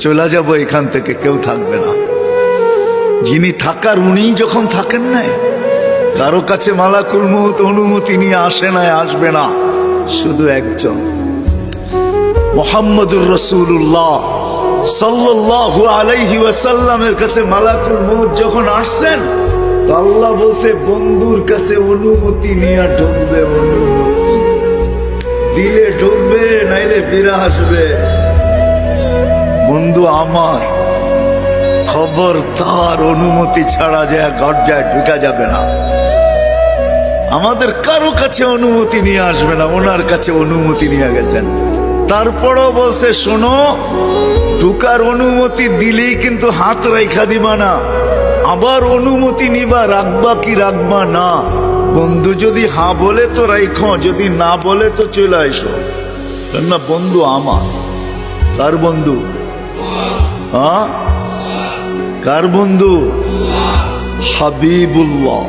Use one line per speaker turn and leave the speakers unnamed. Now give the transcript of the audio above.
চলে যাব এখান থেকে, কেউ থাকবে না। যিনি থাকার উনি যখন থাকেন নাই, কারো কাছে মালাকুল মউত অনুমতি নিয়ে আসে নাই, আসবে না। শুধু একজন মুহাম্মদুর রাসূলুল্লাহ সাল্লাল্লাহু আলাইহি ওয়াসাল্লামের কাছে মালাকুল মউত যখন আসছেন, তো আল্লাহ বলছে বন্ধুর কাছে অনুমতি নিয়ে ঢুকবে, অনুমতি দিলে ঢুকবে, নাইলে ফিরে আসবে। বন্ধু আমার, খবরদার অনুমতি ছাড়া যায় গর্জায় ঢুকা যাবে না। আমাদের কারো কাছে অনুমতি নিয়ে আসবে না, ওনার কাছে অনুমতি নিয়ে গেছেন। তারপরও বলছে শোনো, ঢুকার অনুমতি দিলেই কিন্তু হাত রাইখা দিবা না, আবার অনুমতি নিবা, রাখবা কি রাখবা না। বন্ধু যদি হা বলে তো রাইখো, যদি না বলে তো চলে আইসো। না বন্ধু আমার, কার বন্ধু? হ্যাঁ, কার বন্ধু? হাবিবুল্লাহ।